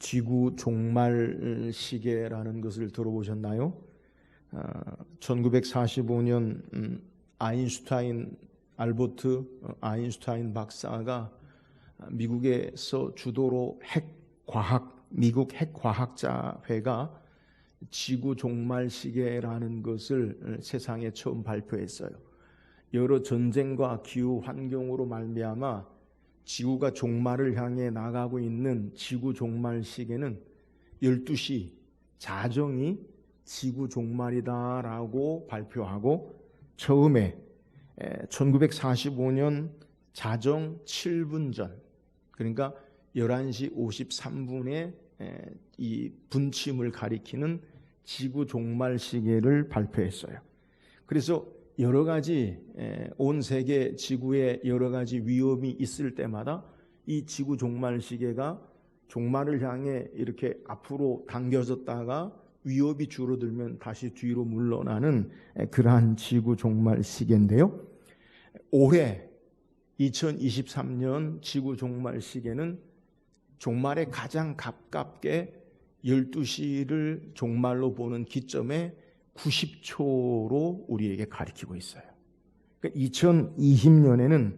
지구 종말 시계라는 것을 들어보셨나요? 1945년 알버트 아인슈타인 박사가 미국에서 주도로 미국 핵과학자회가 지구 종말 시계라는 것을 세상에 처음 발표했어요. 여러 전쟁과 기후 환경으로 말미암아 지구가 종말을 향해 나가고 있는 지구 종말 시계는 12시 자정이 지구 종말이다라고 발표하고, 처음에 1945년 자정 7분 전, 그러니까 11시 53분에 이 분침을 가리키는 지구 종말 시계를 발표했어요. 그래서 여러 가지 온 세계 지구에 여러 가지 위험이 있을 때마다 이 지구 종말 시계가 종말을 향해 이렇게 앞으로 당겨졌다가 위협이 줄어들면 다시 뒤로 물러나는 그러한 지구 종말 시계인데요. 올해 2023년 지구 종말 시계는 종말에 가장 가깝게 12시를 종말로 보는 기점에 90초로 우리에게 가리키고 있어요. 그러니까 2020년에는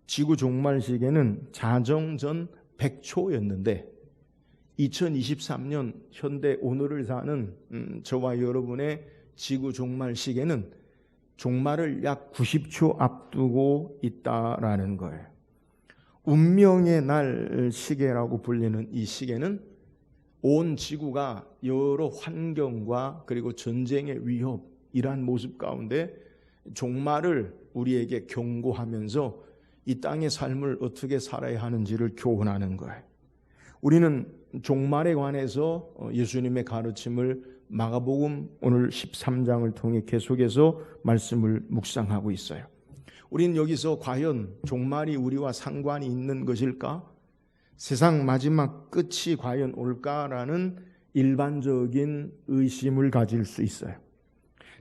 지구 종말 시계는 자정 전 100초였는데 2023년 현대 오늘을 사는 저와 여러분의 지구 종말 시계는 종말을 약 90초 앞두고 있다라는 거예요. 운명의 날 시계라고 불리는 이 시계는 온 지구가 여러 환경과 그리고 전쟁의 위협, 이러한 모습 가운데 종말을 우리에게 경고하면서 이 땅의 삶을 어떻게 살아야 하는지를 교훈하는 거예요. 우리는 종말에 관해서 예수님의 가르침을 마가복음 오늘 13장을 통해 계속해서 말씀을 묵상하고 있어요. 우리는 여기서 과연 종말이 우리와 상관이 있는 것일까? 세상 마지막 끝이 과연 올까라는 일반적인 의심을 가질 수 있어요.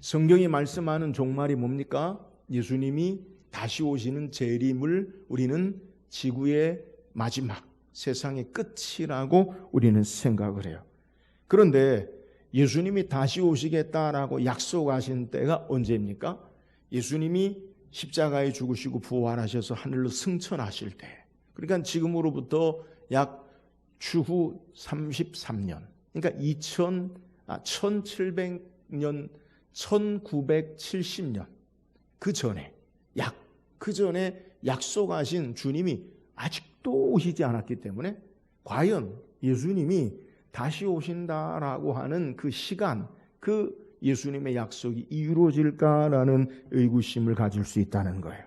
성경이 말씀하는 종말이 뭡니까? 예수님이 다시 오시는 재림을 우리는 지구의 마지막, 세상의 끝이라고 우리는 생각을 해요. 그런데 예수님이 다시 오시겠다라고 약속하신 때가 언제입니까? 예수님이 십자가에 죽으시고 부활하셔서 하늘로 승천하실 때, 그러니까 지금으로부터 약 추후 33년, 그러니까 1700년, 1970년 그 전에 약속하신 주님이 아직도 오시지 않았기 때문에 과연 예수님이 다시 오신다라고 하는 그 시간, 그 예수님의 약속이 이루어질까라는 의구심을 가질 수 있다는 거예요.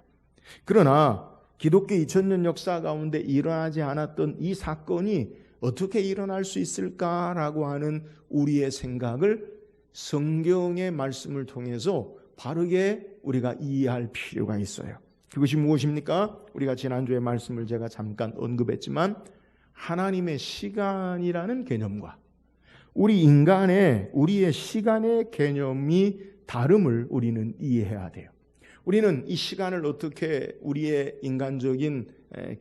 그러나 기독교 2000년 역사 가운데 일어나지 않았던 이 사건이 어떻게 일어날 수 있을까라고 하는 우리의 생각을 성경의 말씀을 통해서 바르게 우리가 이해할 필요가 있어요. 그것이 무엇입니까? 우리가 지난주에 말씀을 제가 잠깐 언급했지만 하나님의 시간이라는 개념과 우리의 시간의 개념이 다름을 우리는 이해해야 돼요. 우리는 이 시간을 어떻게 우리의 인간적인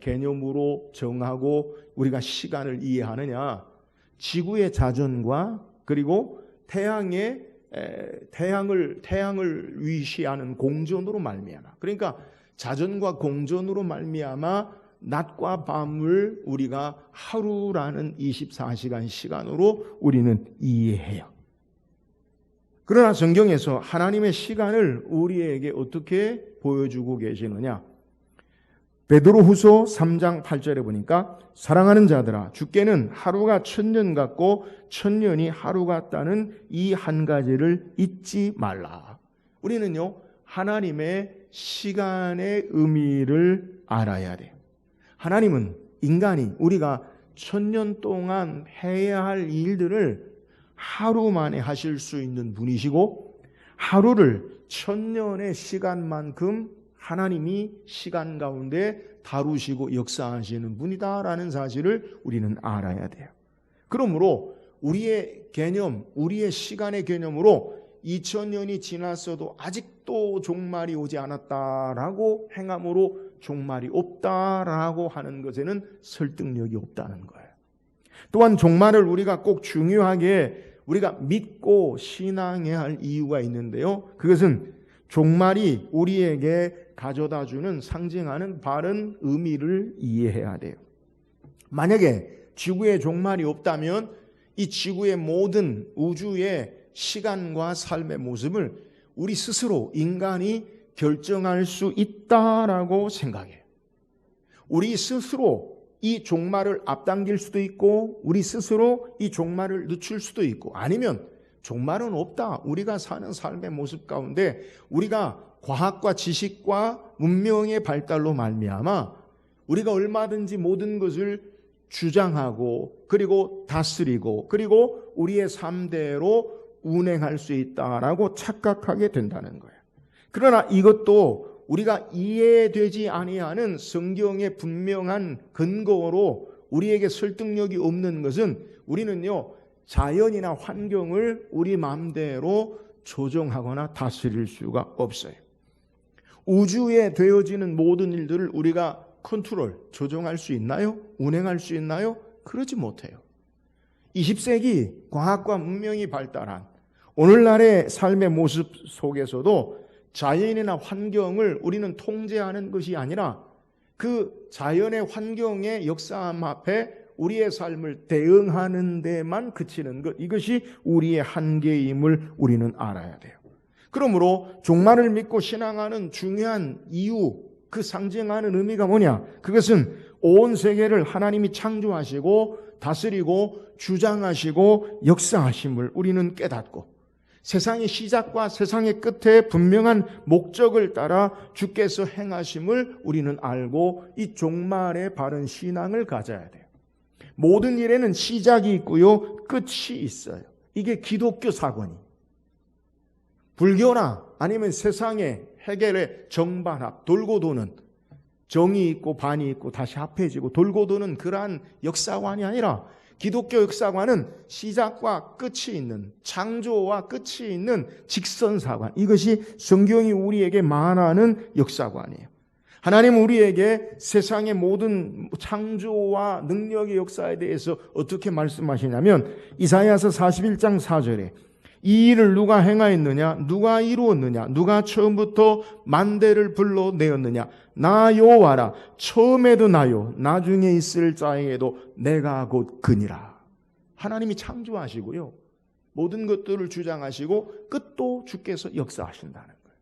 개념으로 정하고 우리가 시간을 이해하느냐? 지구의 자전과 그리고 태양을 위시하는 공전으로 말미암아. 그러니까 자전과 공전으로 말미암아 낮과 밤을 우리가 하루라는 24시간 시간으로 우리는 이해해요. 그러나 성경에서 하나님의 시간을 우리에게 어떻게 보여주고 계시느냐? 베드로후서 3장 8절에 보니까 사랑하는 자들아 주께는 하루가 1000년 같고 1000년이 하루 같다는 이 한 가지를 잊지 말라. 우리는요 하나님의 시간의 의미를 알아야 돼요. 하나님은 인간이 우리가 1000년 동안 해야 할 일들을 하루 만에 하실 수 있는 분이시고 하루를 1000년의 시간만큼 하나님이 시간 가운데 다루시고 역사하시는 분이다라는 사실을 우리는 알아야 돼요. 그러므로 우리의 개념, 우리의 시간의 개념으로 2000년이 지났어도 아직도 종말이 오지 않았다라고 행함으로 종말이 없다라고 하는 것에는 설득력이 없다는 거예요. 또한 종말을 우리가 꼭 중요하게 우리가 믿고 신앙해야 할 이유가 있는데요. 그것은 종말이 우리에게 가져다주는 상징하는 바른 의미를 이해해야 돼요. 만약에 지구에 종말이 없다면 이 지구의 모든 우주의 시간과 삶의 모습을 우리 스스로 인간이 결정할 수 있다라고 생각해요. 우리 스스로 이 종말을 앞당길 수도 있고 우리 스스로 이 종말을 늦출 수도 있고 아니면 종말은 없다. 우리가 사는 삶의 모습 가운데 우리가 과학과 지식과 문명의 발달로 말미암아 우리가 얼마든지 모든 것을 주장하고 그리고 다스리고 그리고 우리의 삶대로 운행할 수 있다라고 착각하게 된다는 거예요. 그러나 이것도 우리가 이해되지 아니하는 성경의 분명한 근거로 우리에게 설득력이 없는 것은 우리는요 자연이나 환경을 우리 마음대로 조정하거나 다스릴 수가 없어요. 우주에 되어지는 모든 일들을 우리가 컨트롤, 조정할 수 있나요? 운행할 수 있나요? 그러지 못해요. 20세기 과학과 문명이 발달한 오늘날의 삶의 모습 속에서도 자연이나 환경을 우리는 통제하는 것이 아니라 그 자연의 환경의 역사함 앞에 우리의 삶을 대응하는 데만 그치는 것, 이것이 우리의 한계임을 우리는 알아야 돼요. 그러므로 종말을 믿고 신앙하는 중요한 이유, 그 상징하는 의미가 뭐냐? 그것은 온 세계를 하나님이 창조하시고 다스리고 주장하시고 역사하심을 우리는 깨닫고 세상의 시작과 세상의 끝에 분명한 목적을 따라 주께서 행하심을 우리는 알고 이 종말의 바른 신앙을 가져야 돼요. 모든 일에는 시작이 있고요, 끝이 있어요. 이게 기독교 사관이. 불교나 아니면 세상의 해결의 정반합, 돌고 도는 정이 있고 반이 있고 다시 합해지고 돌고 도는 그러한 역사관이 아니라 기독교 역사관은 시작과 끝이 있는, 창조와 끝이 있는 직선사관, 이것이 성경이 우리에게 말하는 역사관이에요. 하나님은 우리에게 세상의 모든 창조와 능력의 역사에 대해서 어떻게 말씀하시냐면 이사야서 41장 4절에 이 일을 누가 행하였느냐? 누가 이루었느냐? 누가 처음부터 만대를 불러내었느냐? 나 여호와라. 처음에도 나요. 나중에 있을 자에게도 내가 곧 그니라. 하나님이 창조하시고요. 모든 것들을 주장하시고 끝도 주께서 역사하신다는 거예요.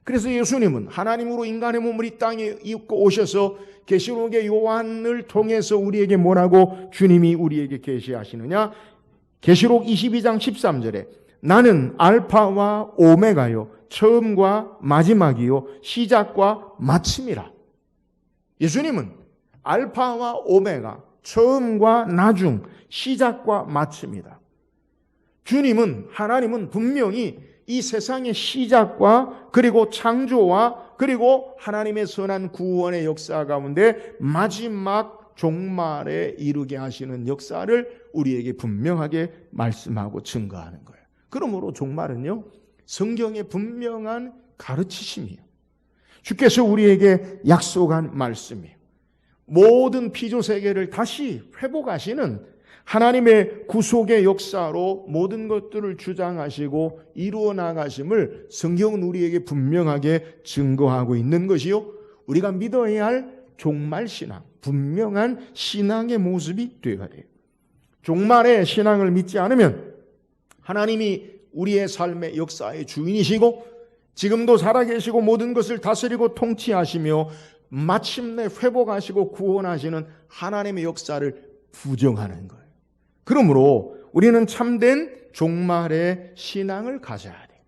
그래서 예수님은 하나님으로 인간의 몸을 이 땅에 입고 오셔서 계시록의 요한을 통해서 우리에게 뭐라고 주님이 우리에게 계시하시느냐? 계시록 22장 13절에 나는 알파와 오메가요 처음과 마지막이요 시작과 마침이라. 예수님은 알파와 오메가 처음과 나중 시작과 마침이다. 주님은 하나님은 분명히 이 세상의 시작과 그리고 창조와 그리고 하나님의 선한 구원의 역사 가운데 마지막 종말에 이르게 하시는 역사를 우리에게 분명하게 말씀하고 증거하는 거예요. 그러므로 종말은요 성경의 분명한 가르치심이에요. 주께서 우리에게 약속한 말씀이에요. 모든 피조세계를 다시 회복하시는 하나님의 구속의 역사로 모든 것들을 주장하시고 이루어 나가심을 성경은 우리에게 분명하게 증거하고 있는 것이요 우리가 믿어야 할 종말신앙, 분명한 신앙의 모습이 되어야 돼요. 종말의 신앙을 믿지 않으면 하나님이 우리의 삶의 역사의 주인이시고 지금도 살아계시고 모든 것을 다스리고 통치하시며 마침내 회복하시고 구원하시는 하나님의 역사를 부정하는 거예요. 그러므로 우리는 참된 종말의 신앙을 가져야 돼요.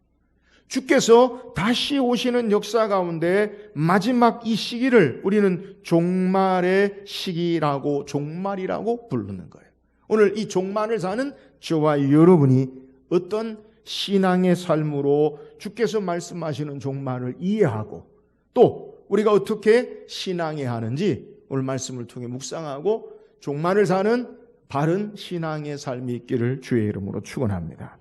주께서 다시 오시는 역사 가운데 마지막 이 시기를 우리는 종말의 시기라고 종말이라고 부르는 거예요. 오늘 이 종말을 사는 저와 여러분이 어떤 신앙의 삶으로 주께서 말씀하시는 종말을 이해하고 또 우리가 어떻게 신앙해야 하는지 오늘 말씀을 통해 묵상하고 종말을 사는 바른 신앙의 삶이 있기를 주의 이름으로 축원합니다.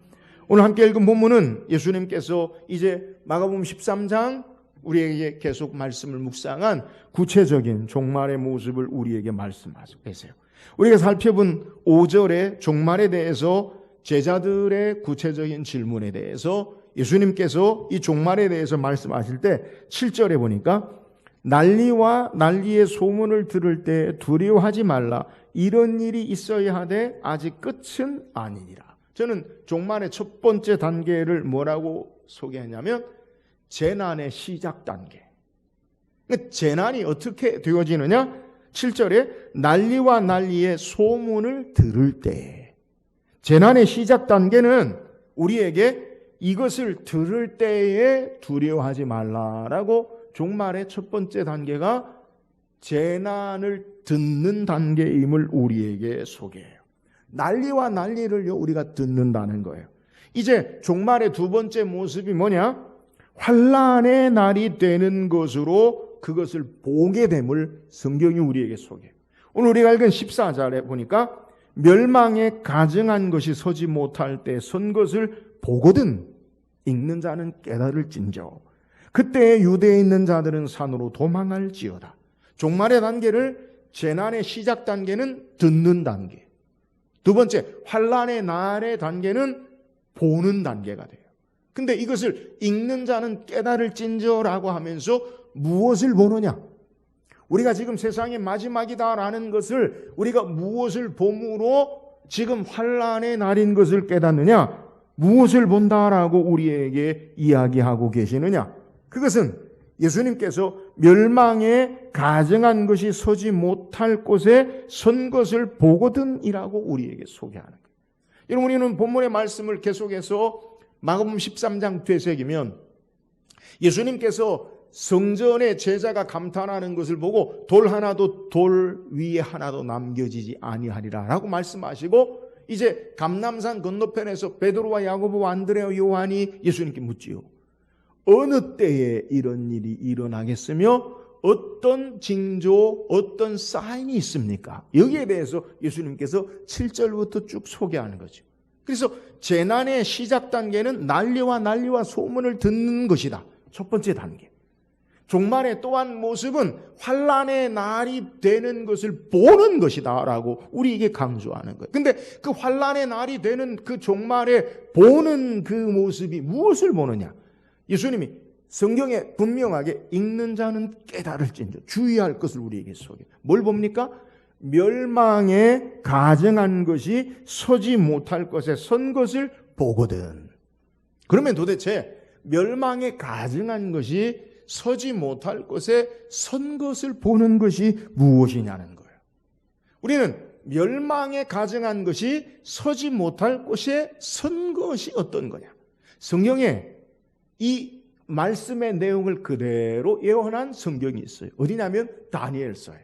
오늘 함께 읽은 본문은 예수님께서 이제 마가복음 13장 우리에게 계속 말씀을 묵상한 구체적인 종말의 모습을 우리에게 말씀하고 계세요. 우리가 살펴본 5절의 종말에 대해서 제자들의 구체적인 질문에 대해서 예수님께서 이 종말에 대해서 말씀하실 때 7절에 보니까 난리와 난리의 소문을 들을 때 두려워하지 말라. 이런 일이 있어야 하되 아직 끝은 아니니라. 저는 종말의 첫 번째 단계를 뭐라고 소개하냐면 재난의 시작 단계. 재난이 어떻게 되어지느냐? 7절에 난리와 난리의 소문을 들을 때. 재난의 시작 단계는 우리에게 이것을 들을 때에 두려워하지 말라라고 종말의 첫 번째 단계가 재난을 듣는 단계임을 우리에게 소개해요. 난리와 난리를요 우리가 듣는다는 거예요. 이제 종말의 두 번째 모습이 뭐냐? 환난의 날이 되는 것으로 그것을 보게 됨을 성경이 우리에게 소개해요. 오늘 우리가 읽은 14절에 보니까 멸망에 가증한 것이 서지 못할 때 선 것을 보거든 읽는 자는 깨달을진저 그때 유대에 있는 자들은 산으로 도망할지어다. 종말의 단계를 재난의 시작 단계는 듣는 단계, 두 번째 환난의 날의 단계는 보는 단계가 돼요. 근데 이것을 읽는 자는 깨달을진저라고 하면서 무엇을 보느냐? 우리가 지금 세상의 마지막이다라는 것을 우리가 무엇을 봄으로 지금 환난의 날인 것을 깨닫느냐? 무엇을 본다라고 우리에게 이야기하고 계시느냐? 그것은 예수님께서 멸망에 가증한 것이 서지 못할 곳에 선 것을 보거든이라고 우리에게 소개하는 거예요. 여러분, 우리는 본문의 말씀을 계속해서 마가복음 13장 되새기면 예수님께서 성전의 제자가 감탄하는 것을 보고 돌 하나도 돌 위에 하나도 남겨지지 아니하리라 라고 말씀하시고 이제 감람산 건너편에서 베드로와 야고보와 안드레와 요한이 예수님께 묻지요. 어느 때에 이런 일이 일어나겠으며 어떤 징조, 어떤 사인이 있습니까? 여기에 대해서 예수님께서 7절부터 쭉 소개하는 거죠. 그래서 재난의 시작 단계는 난리와 소문을 듣는 것이다. 첫 번째 단계. 종말의 또 한 모습은 환난의 날이 되는 것을 보는 것이다 라고 우리에게 강조하는 거예요. 근데 그 환난의 날이 되는 그 종말에 보는 그 모습이 무엇을 보느냐? 예수님이 성경에 분명하게 읽는 자는 깨달을진저 주의할 것을 우리에게 소개해요. 뭘 봅니까? 멸망에 가증한 것이 서지 못할 것에 선 것을 보거든. 그러면 도대체 멸망에 가증한 것이 서지 못할 것에 선 것을 보는 것이 무엇이냐는 거예요. 우리는 멸망에 가증한 것이 서지 못할 곳에 선 것이 어떤 거냐? 성경에 이 말씀의 내용을 그대로 예언한 성경이 있어요. 어디냐면 다니엘서에.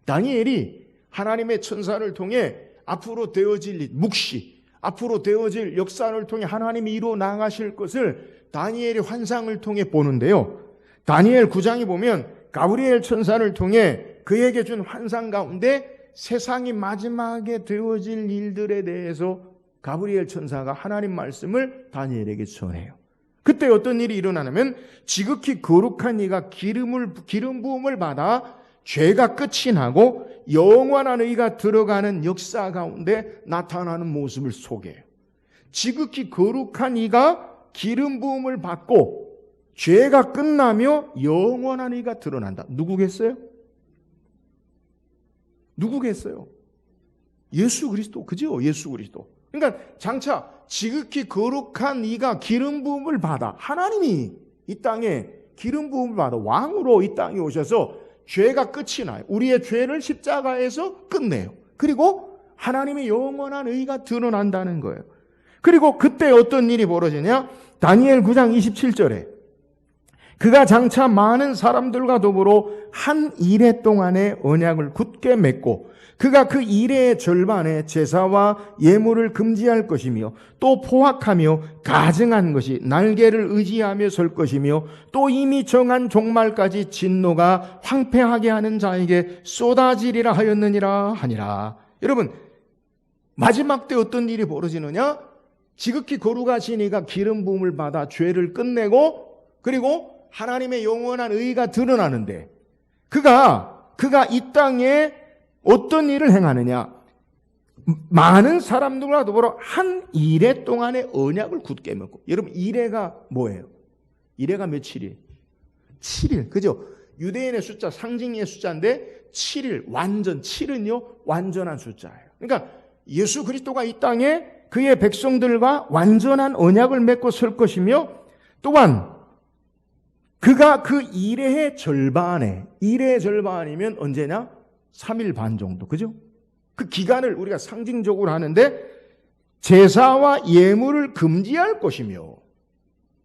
다니엘이 하나님의 천사를 통해 앞으로 되어질 묵시, 앞으로 되어질 역사를 통해 하나님이 이루어 나가실 것을 다니엘이 환상을 통해 보는데요. 다니엘 9장에 보면 가브리엘 천사를 통해 그에게 준 환상 가운데 세상이 마지막에 되어질 일들에 대해서 가브리엘 천사가 하나님 말씀을 다니엘에게 전해요. 그때 어떤 일이 일어나냐면 지극히 거룩한 이가 기름 부음을 받아 죄가 끝이 나고 영원한 의가 들어가는 역사 가운데 나타나는 모습을 소개해요. 지극히 거룩한 이가 기름 부음을 받고 죄가 끝나며 영원한 의가 드러난다. 누구겠어요? 누구겠어요? 예수 그리스도. 그죠? 예수 그리스도. 그러니까 장차 지극히 거룩한 이가 기름 부음을 받아 하나님이 이 땅에 기름 부음을 받아 왕으로 이 땅에 오셔서 죄가 끝이 나요. 우리의 죄를 십자가에서 끝내요. 그리고 하나님의 영원한 의가 드러난다는 거예요. 그리고 그때 어떤 일이 벌어지냐? 다니엘 9장 27절에 그가 장차 많은 사람들과 더불어 한 이레 동안의 언약을 굳게 맺고 그가 그 이레의 절반에 제사와 예물을 금지할 것이며 또 포악하며 가증한 것이 날개를 의지하며 설 것이며 또 이미 정한 종말까지 진노가 황폐하게 하는 자에게 쏟아지리라 하였느니라 하니라. 여러분, 마지막 때 어떤 일이 벌어지느냐? 지극히 거룩하신 이가 기름 부음을 받아 죄를 끝내고 그리고 하나님의 영원한 의가 드러나는데 그가 이 땅에 어떤 일을 행하느냐? 많은 사람들과 더불어 한 이레 동안의 언약을 굳게 맺고. 여러분, 이레가 뭐예요? 이레가 며칠이에요? 7일. 그죠? 유대인의 숫자, 상징의 숫자인데 7일, 완전, 7은요 완전한 숫자예요. 그러니까 예수 그리스도가 이 땅에 그의 백성들과 완전한 언약을 맺고 설 것이며, 또한 그가 그 이레의 절반에, 이레의 절반이면 언제냐? 3일 반 정도. 그죠? 그 기간을 우리가 상징적으로 하는데, 제사와 예물을 금지할 것이며,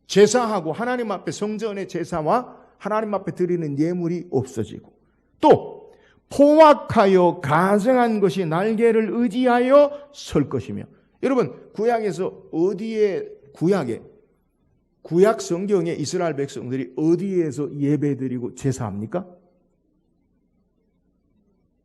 제사하고 하나님 앞에 성전의 제사와 하나님 앞에 드리는 예물이 없어지고, 또 포악하여 가증한 것이 날개를 의지하여 설 것이며. 여러분, 구약에서 어디에, 구약 성경에 이스라엘 백성들이 어디에서 예배드리고 제사합니까?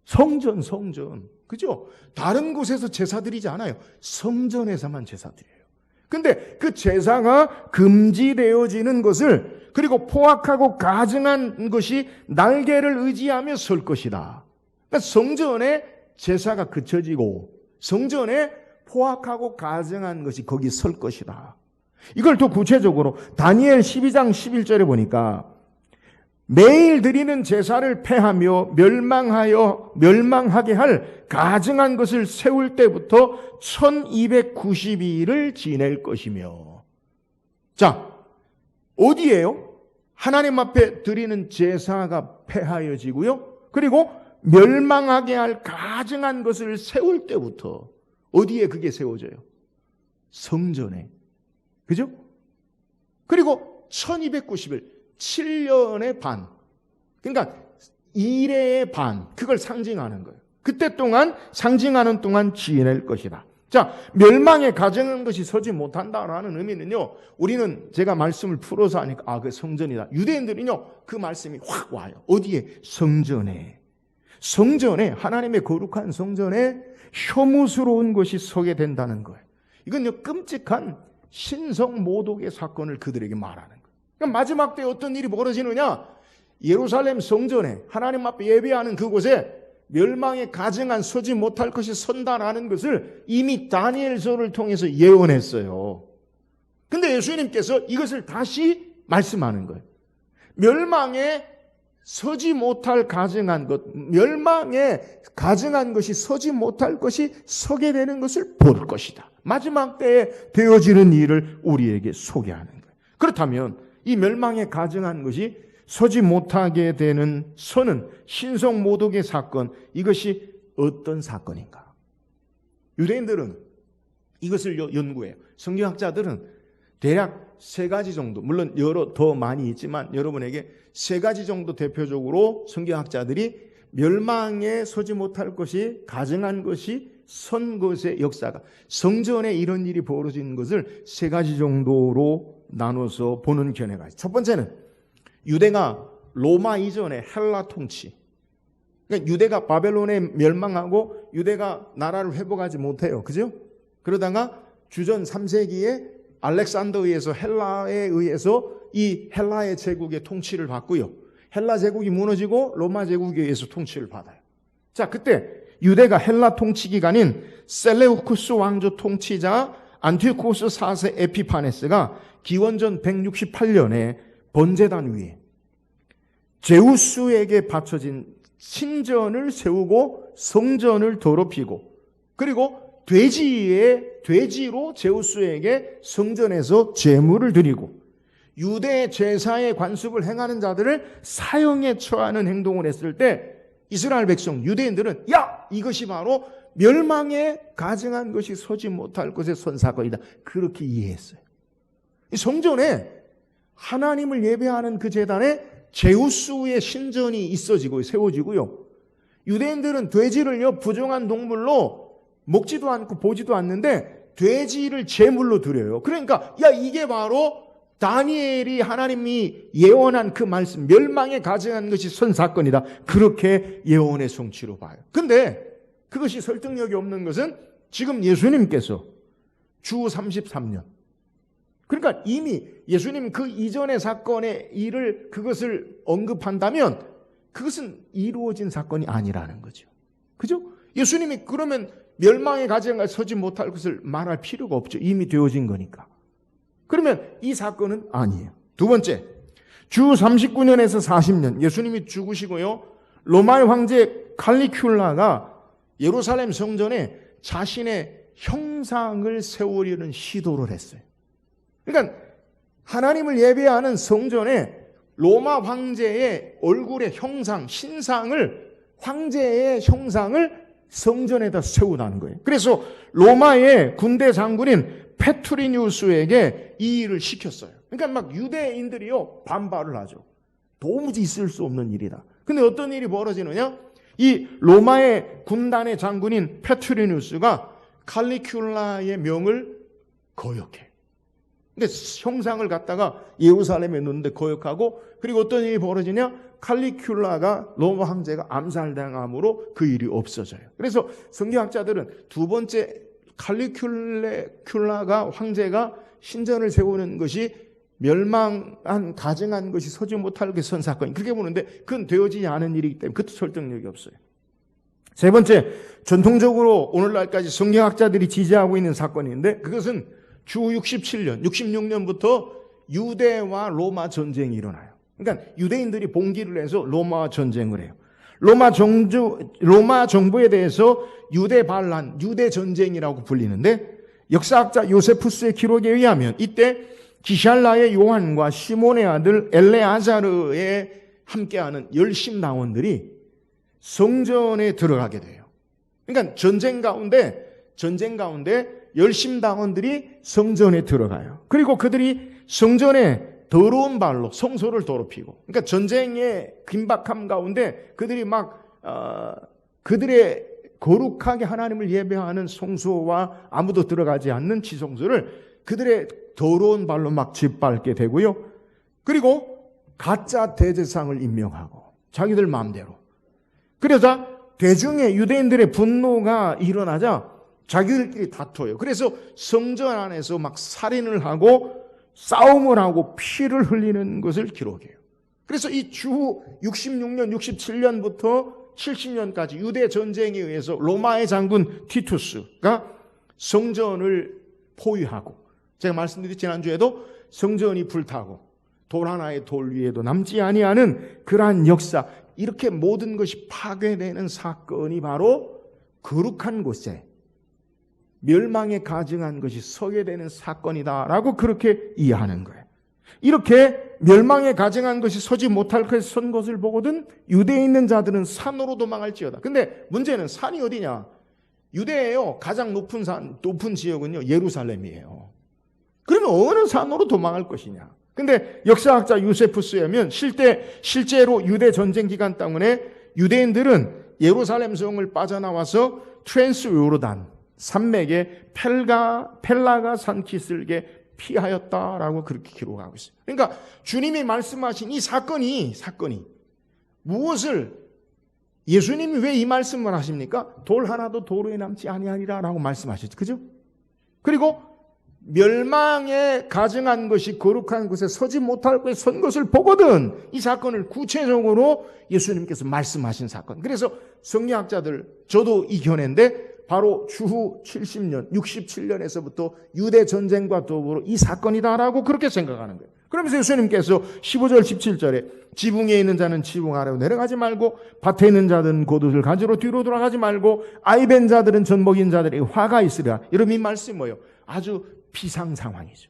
성전. 그죠? 다른 곳에서 제사 드리지 않아요. 성전에서만 제사 드려요. 근데 그 제사가 금지되어지는 것을, 그리고 포악하고 가증한 것이 날개를 의지하며 설 것이다. 그러니까 성전에 제사가 그쳐지고 성전에 포악하고 가증한 것이 거기 설 것이다. 이걸 더 구체적으로 다니엘 12장 11절에 보니까, 매일 드리는 제사를 폐하며 멸망하게 할 가증한 것을 세울 때부터 1292일을 지낼 것이며. 자, 어디예요? 하나님 앞에 드리는 제사가 폐하여지고요, 그리고 멸망하게 할 가증한 것을 세울 때부터 어디에 그게 세워져요? 성전에. 그죠? 그리고 1290일, 7년의 반, 그러니까 1회의 반, 그걸 상징하는 거예요. 그때 동안, 상징하는 동안 지낼 것이다. 자, 멸망에 가증한 것이 서지 못한다라는 의미는요, 우리는 제가 말씀을 풀어서 하니까 그 성전이다. 유대인들은요, 그 말씀이 확 와요. 어디에? 성전에. 하나님의 거룩한 성전에 혐오스러운 것이 서게 된다는 거예요. 이건요, 끔찍한 신성 모독의 사건을 그들에게 말하는 거예요. 그러니까 마지막 때에 어떤 일이 벌어지느냐? 예루살렘 성전에, 하나님 앞에 예배하는 그곳에 멸망에 가증한 서지 못할 것이 선다라는 것을 이미 다니엘서를 통해서 예언했어요. 근데 예수님께서 이것을 다시 말씀하는 거예요. 멸망에 서지 못할 가증한 것, 멸망에 가증한 것이 서지 못할 것이 서게 되는 것을 볼 것이다. 마지막 때에 되어지는 일을 우리에게 소개하는 거예요. 그렇다면 이 멸망에 가증한 것이 서지 못하게 되는 서는 신성 모독의 사건, 이것이 어떤 사건인가? 유대인들은 이것을 연구해요. 성경학자들은 대략 3가지 정도, 물론 여러 더 많이 있지만 여러분에게 3가지 정도 대표적으로 성경학자들이 멸망에 서지 못할 것이, 가증한 것이 선 것의 역사가, 성전에 이런 일이 벌어지는 것을 3가지 정도로 나눠서 보는 견해가 있어요. 첫 번째는 유대가 로마 이전의 헬라 통치. 그러니까 유대가 바벨론에 멸망하고 유대가 나라를 회복하지 못해요. 그죠? 그러다가 주전 3세기에 알렉산더에 의해서, 헬라에 의해서 이 헬라의 제국의 통치를 받고요. 헬라 제국이 무너지고 로마 제국에 의해서 통치를 받아요. 자, 그때 유대가 헬라 통치 기간인 셀레우쿠스 왕조 통치자 안티오코스 4세 에피파네스가 기원전 168년에 번제단 위에 제우스에게 바쳐진 신전을 세우고 성전을 더럽히고, 그리고 돼지로 제우스에게 성전에서 제물을 드리고, 유대 제사의 관습을 행하는 자들을 사형에 처하는 행동을 했을 때 이스라엘 백성, 유대인들은 이것이 바로 멸망에 가증한 것이 서지 못할 것의 선사건이다, 그렇게 이해했어요. 성전에 하나님을 예배하는 그 제단에 제우스의 신전이 있어지고 세워지고요. 유대인들은 돼지를요, 부정한 동물로 먹지도 않고 보지도 않는데 돼지를 제물로 드려요. 그러니까 이게 바로 다니엘이, 하나님이 예언한 그 말씀, 멸망에 가증한 것이 선 사건이다, 그렇게 예언의 성취로 봐요. 근데 그것이 설득력이 없는 것은 지금 예수님께서 주 33년, 그러니까 이미 예수님 그 이전의 사건의 일을, 그것을 언급한다면 그것은 이루어진 사건이 아니라는 거죠. 그죠? 예수님이 그러면 멸망의 가정에 서지 못할 것을 말할 필요가 없죠. 이미 되어진 거니까. 그러면 이 사건은 아니에요. 두 번째, 주 39년에서 40년 예수님이 죽으시고요. 로마의 황제 칼리큘라가 예루살렘 성전에 자신의 형상을 세우려는 시도를 했어요. 그러니까 하나님을 예배하는 성전에 로마 황제의 얼굴의 형상, 신상을, 황제의 형상을 성전에다 세우라는 거예요. 그래서 로마의 군대 장군인 페트리뉴스에게 이 일을 시켰어요. 그러니까 막 유대인들이요 반발을 하죠. 도무지 있을 수 없는 일이다. 근데 어떤 일이 벌어지느냐? 이 로마의 군단의 장군인 페트리뉴스가 칼리큘라의 명을 거역해. 근데 형상을 갖다가 예루살렘에 놓는데 거역하고, 그리고 어떤 일이 벌어지냐? 칼리큘라가 로마 황제가 암살당함으로 그 일이 없어져요. 그래서 성경학자들은 두 번째 칼리큘라가 황제가 신전을 세우는 것이 멸망한 가증한 것이 서지 못할 그 선 사건이 그렇게 보는데 그건 되어지지 않은 일이기 때문에 그것도 설득력이 없어요. 세 번째, 전통적으로 오늘날까지 성경학자들이 지지하고 있는 사건인데 그것은 주 67년, 66년부터 유대와 로마 전쟁이 일어나요. 그러니까 유대인들이 봉기를 해서 로마 전쟁을 해요. 로마 정부에 대해서 유대 반란, 유대 전쟁이라고 불리는데 역사학자 요세푸스의 기록에 의하면 이때 기샬라의 요한과 시몬의 아들 엘레아자르에 함께하는 열심당원들이 성전에 들어가게 돼요. 그러니까 전쟁 가운데 열심당원들이 성전에 들어가요. 그리고 그들이 성전에 더러운 발로 성소를 더럽히고, 그러니까 전쟁의 긴박함 가운데 그들이 그들의 거룩하게 하나님을 예배하는 성소와 아무도 들어가지 않는 지성소를 그들의 더러운 발로 막 짓밟게 되고요. 그리고 가짜 대제사장을 임명하고 자기들 마음대로. 그러자 대중의 유대인들의 분노가 일어나자 자기들끼리 다퉈요. 그래서 성전 안에서 막 살인을 하고 싸움을 하고 피를 흘리는 것을 기록해요. 그래서 이 주 66년, 67년부터 70년까지 유대 전쟁에 의해서 로마의 장군 티투스가 성전을 포위하고, 제가 말씀드린 지난주에도 성전이 불타고 돌 하나의 돌 위에도 남지 아니하는 그러한 역사, 이렇게 모든 것이 파괴되는 사건이 바로 거룩한 곳에 멸망에 가증한 것이 서게 되는 사건이다라고 그렇게 이해하는 거예요. 이렇게 멸망에 가증한 것이 서지 못할 것에 선 것을 보거든 유대에 있는 자들은 산으로 도망할지어다. 근데 문제는 산이 어디냐? 유대예요. 가장 높은 지역은요 예루살렘이에요. 그러면 어느 산으로 도망할 것이냐? 근데 역사학자 요세푸스에 하면 실제로 유대 전쟁 기간 때문에 유대인들은 예루살렘 성을 빠져나와서 트랜스 요르단 산맥의 펠라가 산기슭에 피하였다라고 그렇게 기록하고 있어요. 그러니까 주님이 말씀하신 이 사건이 무엇을, 예수님이 왜 이 말씀을 하십니까? 돌 하나도 도로 위에 남지 아니하리라라고 말씀하셨죠. 그죠? 그리고 멸망에 가증한 것이 거룩한 곳에 서지 못할 것에 선 것을 보거든 이 사건을 구체적으로 예수님께서 말씀하신 사건. 그래서 성리학자들, 저도 이 견해인데 바로 주후 70년, 67년에서부터 유대 전쟁과 더불어 이 사건이다라고 그렇게 생각하는 거예요. 그러면서 예수님께서 15절, 17절에 지붕 위에 있는 자는 지붕 아래로 내려가지 말고 밭에 있는 자들은 겉옷을 가지러 뒤로 돌아가지 말고 아이벤 자들은 젖 먹인 자들에게 화가 있으리라. 여러분 이 말씀이 뭐예요? 아주 비상 상황이죠.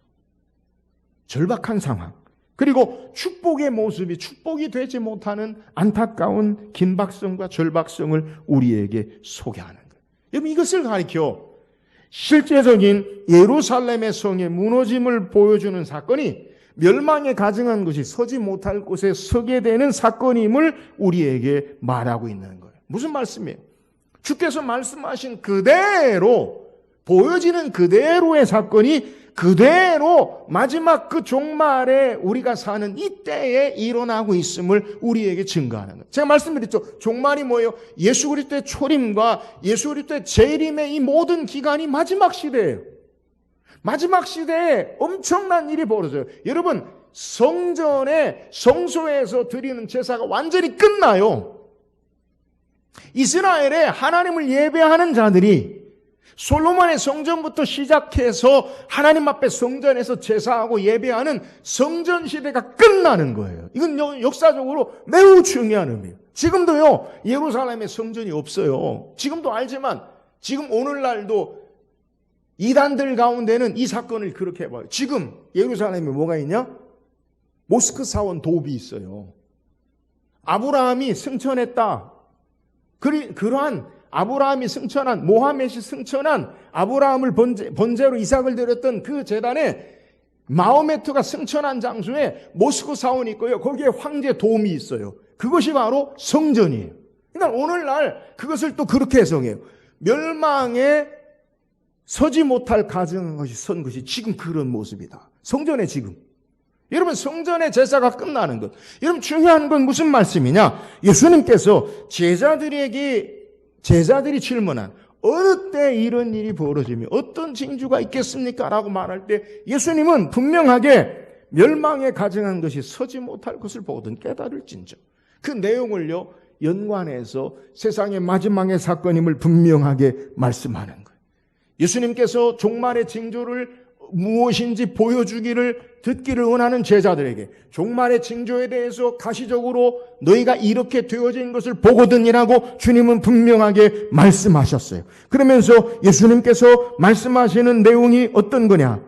절박한 상황. 그리고 축복의 모습이 축복이 되지 못하는 안타까운 긴박성과 절박성을 우리에게 소개하는 거예요. 여러분 이것을 가리켜 실제적인 예루살렘의 성의 무너짐을 보여주는 사건이 멸망에 가증한 것이 서지 못할 곳에 서게 되는 사건임을 우리에게 말하고 있는 거예요. 무슨 말씀이에요? 주께서 말씀하신 그대로 보여지는 그대로의 사건이 그대로 마지막 그 종말에 우리가 사는 이때에 일어나고 있음을 우리에게 증거하는 거예요. 제가 말씀드렸죠. 종말이 뭐예요? 예수 그리스도의 초림과 예수 그리스도의 재림의 이 모든 기간이 마지막 시대예요. 마지막 시대에 엄청난 일이 벌어져요. 여러분 성전에 성소에서 드리는 제사가 완전히 끝나요. 이스라엘에 하나님을 예배하는 자들이 솔로몬의 성전부터 시작해서 하나님 앞에 성전에서 제사하고 예배하는 성전 시대가 끝나는 거예요. 이건 역사적으로 매우 중요한 의미예요. 지금도요, 예루살렘에 성전이 없어요. 지금도 알지만 지금 오늘날도 이단들 가운데는 이 사건을 그렇게 봐요. 지금 예루살렘에 뭐가 있냐? 모스크 사원 도읍이 있어요. 아브라함이 승천했다. 그러한 아브라함이 승천한, 모하멧이 승천한 아브라함을 번제로 이삭을 드렸던 그 제단에 마호메트가 승천한 장소에 모스크 사원이 있고요. 거기에 황제 도움이 있어요. 그것이 바로 성전이에요. 그러니까 오늘날 그것을 또 그렇게 해석해요. 멸망에 서지 못할 가정한 것이 선 것이 지금 그런 모습이다. 성전의 지금. 여러분, 성전의 제사가 끝나는 것. 여러분, 중요한 건 무슨 말씀이냐? 예수님께서 제자들이 질문한 어느 때 이런 일이 벌어지며 어떤 징조가 있겠습니까? 라고 말할 때 예수님은 분명하게 멸망에 가증한 것이 서지 못할 것을 보거든 깨달을진저. 그 내용을요, 연관해서 세상의 마지막의 사건임을 분명하게 말씀하는 거예요. 예수님께서 종말의 징조를 무엇인지 보여주기를 듣기를 원하는 제자들에게 종말의 징조에 대해서 가시적으로 너희가 이렇게 되어진 것을 보거든이라고 주님은 분명하게 말씀하셨어요. 그러면서 예수님께서 말씀하시는 내용이 어떤 거냐?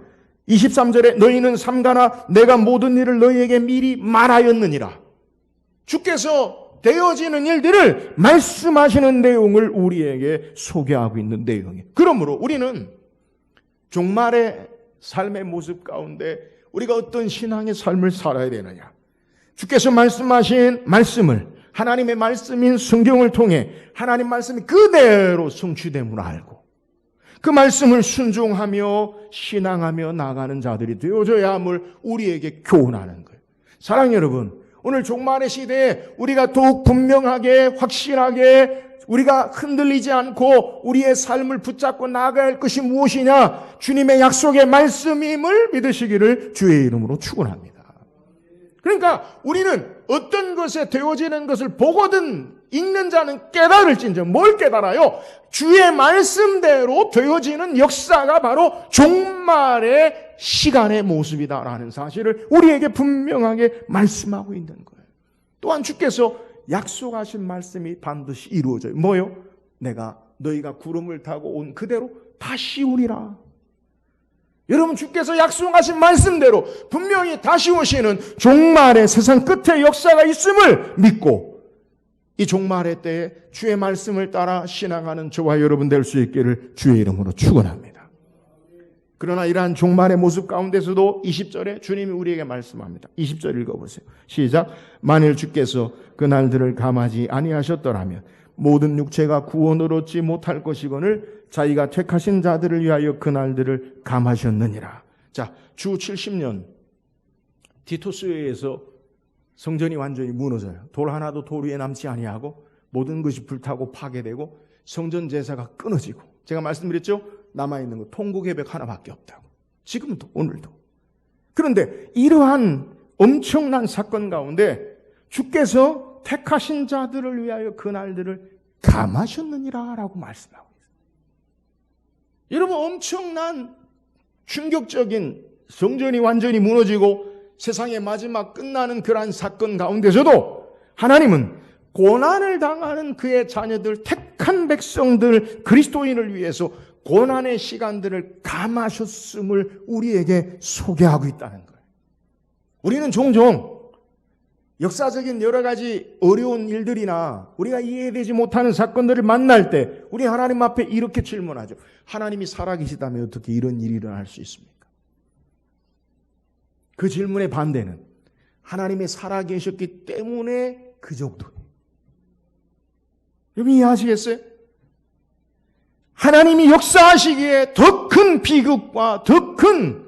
23절에 너희는 삼가나 내가 모든 일을 너희에게 미리 말하였느니라. 주께서 되어지는 일들을 말씀하시는 내용을 우리에게 소개하고 있는 내용이에요. 그러므로 우리는 종말의 삶의 모습 가운데 우리가 어떤 신앙의 삶을 살아야 되느냐? 주께서 말씀하신 말씀을, 하나님의 말씀인 성경을 통해 하나님 말씀이 그대로 성취됨을 알고 그 말씀을 순종하며 신앙하며 나가는 자들이 되어져야 함을 우리에게 교훈하는 거예요. 사랑하는 여러분, 오늘 종말의 시대에 우리가 더욱 분명하게 확실하게 우리가 흔들리지 않고 우리의 삶을 붙잡고 나아가야 할 것이 무엇이냐? 주님의 약속의 말씀임을 믿으시기를 주의 이름으로 축원합니다. 그러니까 우리는 어떤 것에 되어지는 것을 보거든 읽는 자는 깨달을진저. 뭘 깨달아요? 주의 말씀대로 되어지는 역사가 바로 종말의 시간의 모습이다라는 사실을 우리에게 분명하게 말씀하고 있는 거예요. 또한 주께서 약속하신 말씀이 반드시 이루어져요. 뭐요? 내가 너희가 구름을 타고 온 그대로 다시 오리라. 여러분, 주께서 약속하신 말씀대로 분명히 다시 오시는 종말의 세상 끝에 역사가 있음을 믿고 이 종말의 때에 주의 말씀을 따라 신앙하는 저와 여러분 될 수 있기를 주의 이름으로 축원합니다. 그러나 이러한 종말의 모습 가운데서도 20절에 주님이 우리에게 말씀합니다. 20절 읽어보세요. 시작. 만일 주께서 그 날들을 감하지 아니하셨더라면 모든 육체가 구원을 얻지 못할 것이거늘 자기가 택하신 자들을 위하여 그 날들을 감하셨느니라. 자, 주 70년 디토스에 의해서 성전이 완전히 무너져요. 돌 하나도 돌 위에 남지 아니하고 모든 것이 불타고 파괴되고 성전 제사가 끊어지고, 제가 말씀드렸죠? 남아있는 거 통곡의벽 하나밖에 없다고. 지금도, 오늘도. 그런데 이러한 엄청난 사건 가운데 주께서 택하신 자들을 위하여 그 날들을 감하셨느니라 라고 말씀하고 있어요. 여러분, 엄청난 충격적인 성전이 완전히 무너지고 세상의 마지막 끝나는 그러한 사건 가운데서도 하나님은 고난을 당하는 그의 자녀들, 택한 백성들, 그리스도인을 위해서 고난의 시간들을 감하셨음을 우리에게 소개하고 있다는 거예요. 우리는 종종 역사적인 여러 가지 어려운 일들이나 우리가 이해되지 못하는 사건들을 만날 때 우리 하나님 앞에 이렇게 질문하죠. 하나님이 살아계시다면 어떻게 이런 일이 일어날 수 있습니까? 그 질문의 반대는 하나님이 살아계셨기 때문에 그 정도예요. 여러분 이해하시겠어요? 하나님이 역사하시기에 더 큰 비극과 더 큰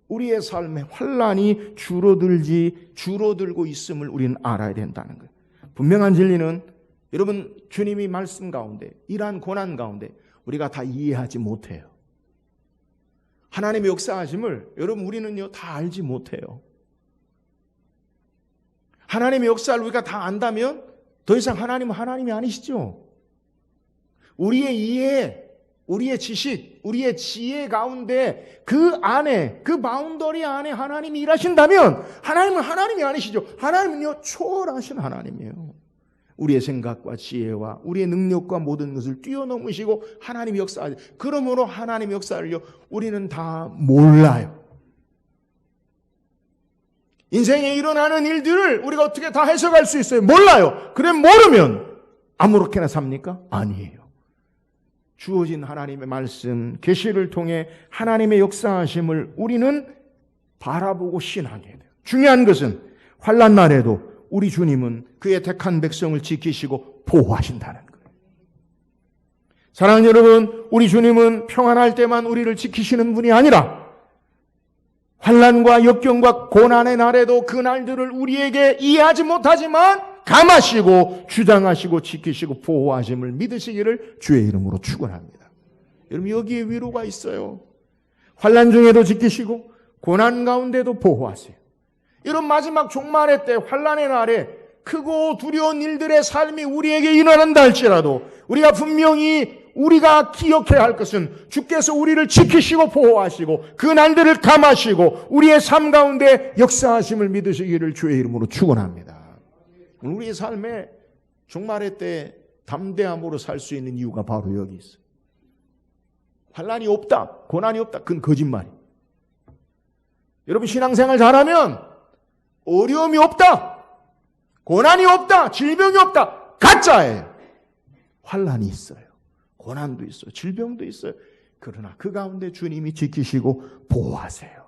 우리의 삶의 환란이 줄어들고 있음을 우리는 알아야 된다는 거예요. 분명한 진리는 여러분, 주님이 말씀 가운데 이러한 고난 가운데 우리가 다 이해하지 못해요. 하나님의 역사하심을 여러분 우리는요 다 알지 못해요. 하나님의 역사를 우리가 다 안다면 더 이상 하나님은 하나님이 아니시죠. 우리의 이해, 우리의 지식, 우리의 지혜 가운데 그 안에, 그 바운더리 안에 하나님이 일하신다면 하나님은 하나님이 아니시죠. 하나님은요, 초월하신 하나님이에요. 우리의 생각과 지혜와 우리의 능력과 모든 것을 뛰어넘으시고 하나님이 역사하죠. 그러므로 하나님의 역사를요, 우리는 다 몰라요. 인생에 일어나는 일들을 우리가 어떻게 다 해석할 수 있어요? 몰라요. 그래 모르면 아무렇게나 삽니까? 아니에요. 주어진 하나님의 말씀, 계시를 통해 하나님의 역사하심을 우리는 바라보고 신앙해야 돼요. 중요한 것은 환난 날에도 우리 주님은 그의 택한 백성을 지키시고 보호하신다는 거예요. 사랑하는 여러분, 우리 주님은 평안할 때만 우리를 지키시는 분이 아니라 환난과 역경과 고난의 날에도 그 날들을 우리에게 이해하지 못하지만 감하시고 주장하시고 지키시고 보호하심을 믿으시기를 주의 이름으로 축원합니다. 여러분, 여기에 위로가 있어요. 환난 중에도 지키시고 고난 가운데도 보호하세요. 이런 마지막 종말의 때, 환난의 날에 크고 두려운 일들의 삶이 우리에게 일어난다 할지라도 우리가 분명히 우리가 기억해야 할 것은 주께서 우리를 지키시고 보호하시고 그 날들을 감하시고 우리의 삶 가운데 역사하심을 믿으시기를 주의 이름으로 축원합니다. 우리의 삶에 종말의 때 담대함으로 살 수 있는 이유가 바로 여기 있어요. 환난이 없다, 고난이 없다, 그건 거짓말이에요. 여러분, 신앙생활 잘하면 어려움이 없다, 고난이 없다, 질병이 없다, 가짜예요. 환난이 있어요. 고난도 있어요. 질병도 있어요. 그러나 그 가운데 주님이 지키시고 보호하세요.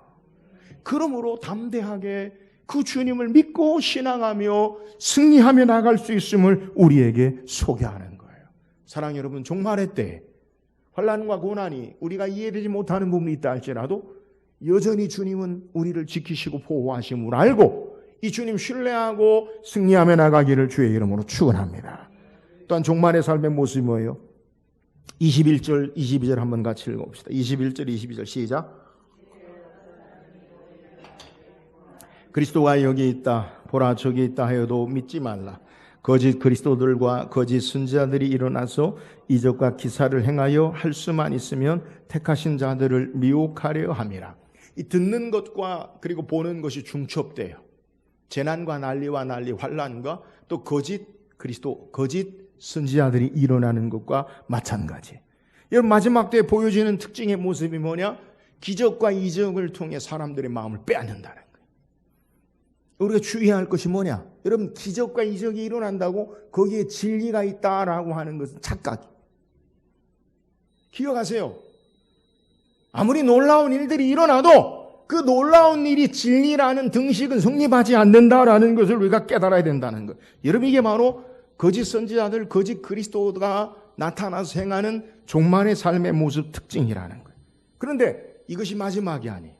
그러므로 담대하게 그 주님을 믿고 신앙하며 승리하며 나갈 수 있음을 우리에게 소개하는 거예요. 사랑하는 여러분, 종말의 때 환난과 고난이 우리가 이해되지 못하는 부분이 있다 할지라도 여전히 주님은 우리를 지키시고 보호하심을 알고 이 주님 신뢰하고 승리하며 나가기를 주의 이름으로 축원합니다. 또한 종말의 삶의 모습이 뭐예요? 21절, 22절 한번 같이 읽어봅시다. 21절, 22절 시작. 그리스도가 여기 있다, 보라 저기 있다 하여도 믿지 말라. 거짓 그리스도들과 거짓 선지자들이 일어나서 이적과 기사를 행하여 할 수만 있으면 택하신 자들을 미혹하려 함이라. 이 듣는 것과 그리고 보는 것이 중첩돼요. 재난과 난리와 난리, 환난과 또 거짓 그리스도, 거짓 선지자들이 일어나는 것과 마찬가지. 여러분, 마지막 때에 보여지는 특징의 모습이 뭐냐? 기적과 이적을 통해 사람들의 마음을 빼앗는다는 거예요. 우리가 주의해야 할 것이 뭐냐? 여러분, 기적과 이적이 일어난다고 거기에 진리가 있다라고 하는 것은 착각이에요. 기억하세요. 아무리 놀라운 일들이 일어나도 그 놀라운 일이 진리라는 등식은 성립하지 않는다라는 것을 우리가 깨달아야 된다는 거예요. 여러분, 이게 바로 거짓 선지자들, 거짓 그리스도가 나타나서 행하는 종말의 삶의 모습 특징이라는 거예요. 그런데 이것이 마지막이 아니에요.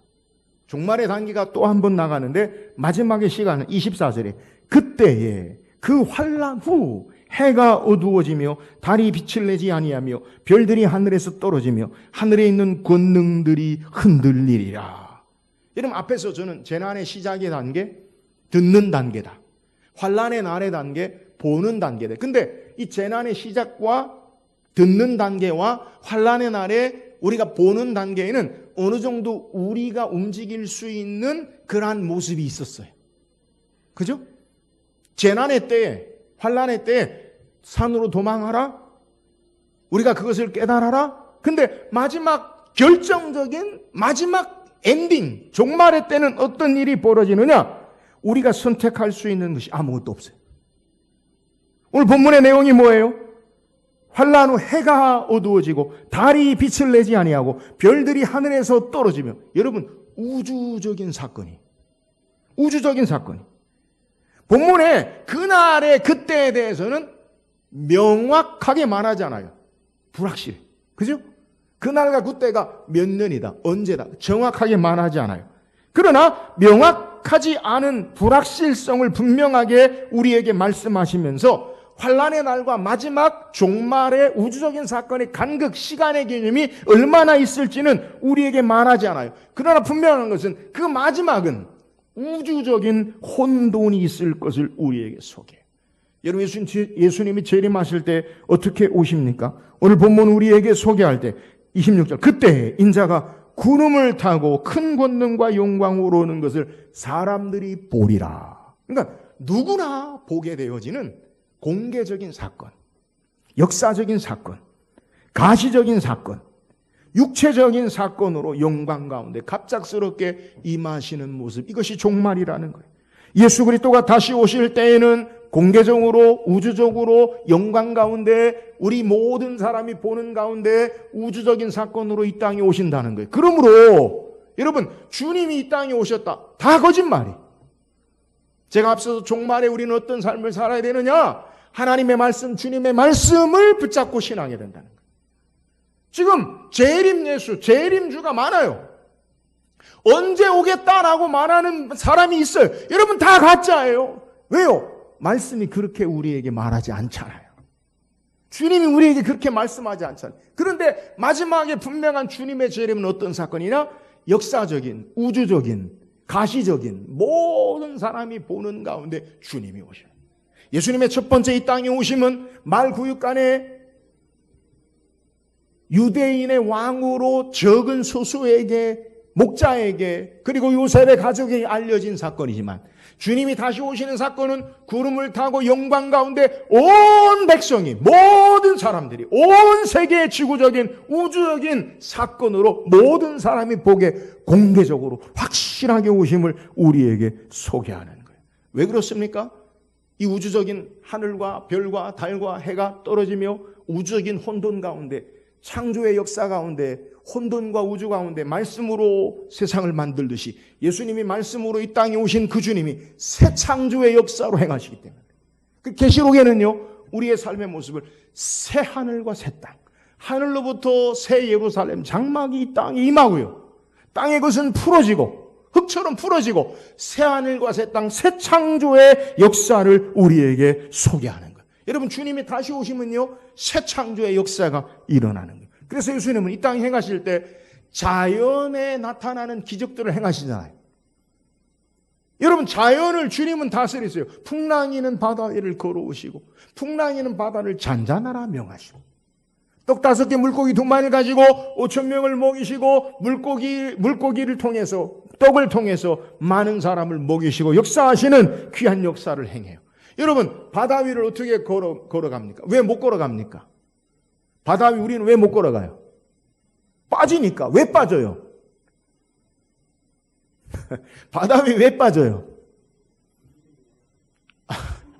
종말의 단계가 또 한 번 나가는데 마지막의 시간은 24절에 그때에 그 환난 후 해가 어두워지며 달이 빛을 내지 아니하며 별들이 하늘에서 떨어지며 하늘에 있는 권능들이 흔들리리라. 여러분, 앞에서 저는 재난의 시작의 단계, 듣는 단계다. 환난의 날의 단계, 보는 단계다. 근데 이 재난의 시작과 듣는 단계와 환난의 날에 우리가 보는 단계에는 어느 정도 우리가 움직일 수 있는 그러한 모습이 있었어요. 그죠? 재난의 때에, 환난의 때에 산으로 도망하라. 우리가 그것을 깨달아라. 근데 마지막 결정적인 마지막 엔딩, 종말의 때는 어떤 일이 벌어지느냐? 우리가 선택할 수 있는 것이 아무것도 없어요. 오늘 본문의 내용이 뭐예요? 환난 후 해가 어두워지고 달이 빛을 내지 아니하고 별들이 하늘에서 떨어지며. 여러분, 우주적인 사건이 본문에 그날의 그때에 대해서는 명확하게 말하지 않아요. 불확실해. 그죠? 그날과 그때가 몇 년이다, 언제다 정확하게 말하지 않아요. 그러나 명확하지 않은 불확실성을 분명하게 우리에게 말씀하시면서 환난의 날과 마지막 종말의 우주적인 사건의 간극, 시간의 개념이 얼마나 있을지는 우리에게 말하지 않아요. 그러나 분명한 것은 그 마지막은 우주적인 혼돈이 있을 것을 우리에게 소개해요. 여러분 예수님이 재림하실 때 어떻게 오십니까? 오늘 본문 우리에게 소개할 때 26절 그때 인자가 구름을 타고 큰 권능과 영광으로 오는 것을 사람들이 보리라. 그러니까 누구나 보게 되어지는 공개적인 사건, 역사적인 사건, 가시적인 사건, 육체적인 사건으로 영광 가운데 갑작스럽게 임하시는 모습, 이것이 종말이라는 거예요. 예수 그리스도가 다시 오실 때에는 공개적으로 우주적으로 영광 가운데 우리 모든 사람이 보는 가운데 우주적인 사건으로 이 땅에 오신다는 거예요. 그러므로 여러분 주님이 이 땅에 오셨다, 다 거짓말이. 제가 앞서서 종말에 우리는 어떤 삶을 살아야 되느냐? 하나님의 말씀, 주님의 말씀을 붙잡고 신앙해야 된다는 거예요. 지금 재림 예수, 재림주가 많아요. 언제 오겠다라고 말하는 사람이 있어요. 여러분 다 가짜예요. 왜요? 말씀이 그렇게 우리에게 말하지 않잖아요. 주님이 우리에게 그렇게 말씀하지 않잖아요. 그런데 마지막에 분명한 주님의 재림은 어떤 사건이냐? 역사적인, 우주적인, 가시적인 모든 사람이 보는 가운데 주님이 오셔요. 예수님의 첫 번째 이 땅에 오심은 말구육간에 유대인의 왕으로 적은 소수에게, 목자에게, 그리고 요셉의 가족에게 알려진 사건이지만 주님이 다시 오시는 사건은 구름을 타고 영광 가운데 온 백성이, 모든 사람들이, 온 세계의 지구적인 우주적인 사건으로 모든 사람이 보게 공개적으로 확실하게 오심을 우리에게 소개하는 거예요. 왜 그렇습니까? 이 우주적인 하늘과 별과 달과 해가 떨어지며 우주적인 혼돈 가운데, 창조의 역사 가운데, 혼돈과 우주 가운데 말씀으로 세상을 만들듯이 예수님이 말씀으로 이 땅에 오신 그 주님이 새 창조의 역사로 행하시기 때문에, 그 계시록에는요 우리의 삶의 모습을 새 하늘과 새 땅, 하늘로부터 새 예루살렘 장막이 이 땅에 임하고요, 땅의 것은 풀어지고 흙처럼 풀어지고 새 하늘과 새 땅, 새 창조의 역사를 우리에게 소개하는 거예요. 여러분 주님이 다시 오시면요 새 창조의 역사가 일어나는 거예요. 그래서 예수님은 이 땅에 행하실 때 자연에 나타나는 기적들을 행하시잖아요. 여러분 자연을 주님은 다스리세요. 풍랑이는 바다 위를 걸어오시고 풍랑이는 바다를 잔잔하라 명하시고, 떡 5개 물고기 2마리를 가지고 5,000명을 먹이시고 물고기를 통해서, 떡을 통해서 많은 사람을 먹이시고 역사하시는 귀한 역사를 행해요. 여러분 바다 위를 어떻게 걸어갑니까? 왜 못 걸어갑니까? 바다 위 우리는 왜 못 걸어가요? 빠지니까. 왜 빠져요? 바다 위 왜 빠져요?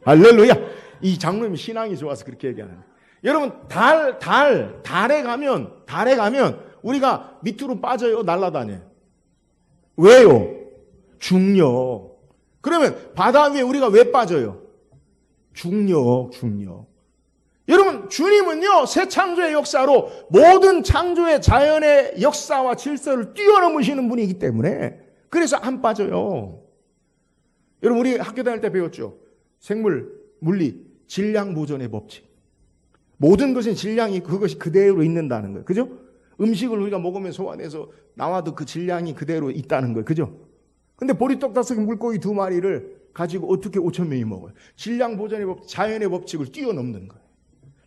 할렐루야. 이 장로님이 신앙이 좋아서 그렇게 얘기하는 거예요. 여러분 달에 가면 우리가 밑으로 빠져요, 날아다녀요? 왜요? 중력. 그러면 바다 위에 우리가 왜 빠져요? 중력. 여러분 주님은요 새 창조의 역사로 모든 창조의 자연의 역사와 질서를 뛰어넘으시는 분이기 때문에 그래서 안 빠져요. 여러분 우리 학교 다닐 때 배웠죠. 생물, 물리, 질량 보존의 법칙. 모든 것은 질량이 그것이 그대로 있는다는 거예요. 그죠? 음식을 우리가 먹으면 소화돼서 나와도 그 질량이 그대로 있다는 거예요. 그죠? 근데 보리떡 5개 물고기 2마리를 가지고 어떻게 5,000명이 먹어요? 질량 보존의 법칙, 자연의 법칙을 뛰어넘는 거예요.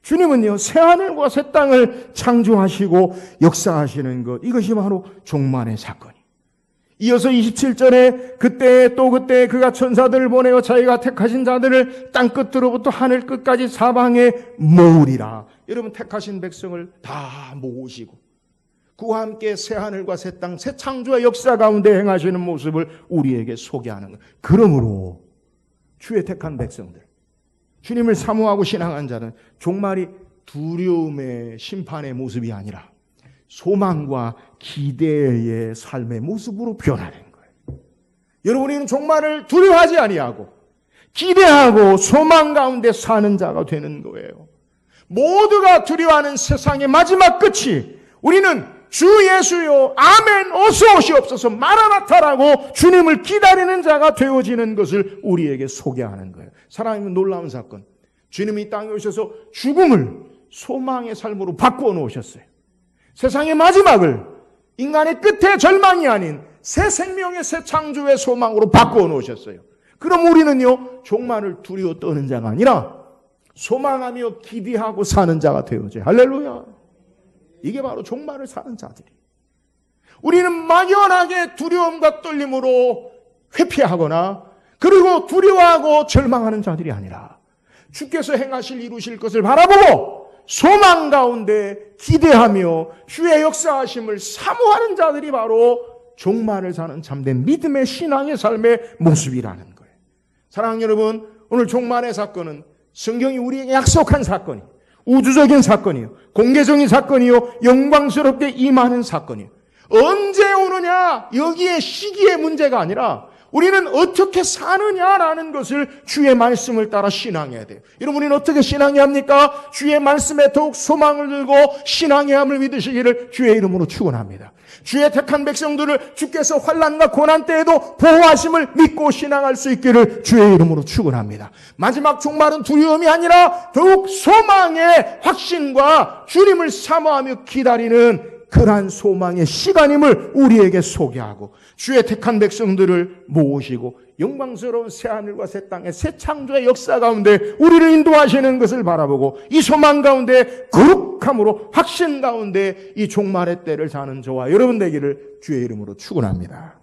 주님은요 새하늘과 새 땅을 창조하시고 역사하시는 것, 이것이 바로 종말의 사건이. 이어서 27절에 그때 그가 천사들을 보내어 자기가 택하신 자들을 땅끝으로부터 하늘 끝까지 사방에 모으리라. 여러분 택하신 백성을 다 모으시고 그와 함께 새하늘과 새 땅, 새 창조의 역사 가운데 행하시는 모습을 우리에게 소개하는 것. 그러므로 주의 택한 백성들, 주님을 사모하고 신앙한 자는 종말이 두려움의 심판의 모습이 아니라 소망과 기대의 삶의 모습으로 변하는 거예요. 여러분 우리는 종말을 두려워하지 아니하고 기대하고 소망 가운데 사는 자가 되는 거예요. 모두가 두려워하는 세상의 마지막 끝이 우리는 주 예수여 아멘 어서 오시옵소서 마라나타라고 주님을 기다리는 자가 되어지는 것을 우리에게 소개하는 거예요. 사랑하는 놀라운 사건, 주님이 이 땅에 오셔서 죽음을 소망의 삶으로 바꾸어 놓으셨어요. 세상의 마지막을 인간의 끝의 절망이 아닌 새 생명의 새 창조의 소망으로 바꾸어 놓으셨어요. 그럼 우리는요 종말을 두려워 떠는 자가 아니라 소망하며 기대하고 사는 자가 되어져. 할렐루야. 이게 바로 종말을 사는 자들이. 우리는 막연하게 두려움과 떨림으로 회피하거나 그리고 두려워하고 절망하는 자들이 아니라 주께서 행하실 이루실 것을 바라보고 소망 가운데 기대하며 주의 역사하심을 사모하는 자들이 바로 종말을 사는 참된 믿음의 신앙의 삶의 모습이라는 거예요. 사랑하는 여러분, 오늘 종말의 사건은 성경이 우리에게 약속한 사건이에요. 우주적인 사건이요, 공개적인 사건이요, 영광스럽게 임하는 사건이요. 언제 오느냐, 여기에 시기의 문제가 아니라 우리는 어떻게 사느냐라는 것을 주의 말씀을 따라 신앙해야 돼요. 여러분, 우리는 어떻게 신앙해야 합니까? 주의 말씀에 더욱 소망을 들고 신앙의 함을 믿으시기를 주의 이름으로 축원합니다. 주의 택한 백성들을 주께서 환난과 고난 때에도 보호하심을 믿고 신앙할 수 있기를 주의 이름으로 축원합니다. 마지막 종말은 두려움이 아니라 더욱 소망의 확신과 주님을 사모하며 기다리는 그러한 소망의 시간임을 우리에게 소개하고 주의 택한 백성들을 모으시고 영광스러운 새하늘과 새 땅의 새 창조의 역사 가운데 우리를 인도하시는 것을 바라보고 이 소망 가운데 거룩함으로 확신 가운데 이 종말의 때를 사는 저와 여러분 되기를 주의 이름으로 축원합니다.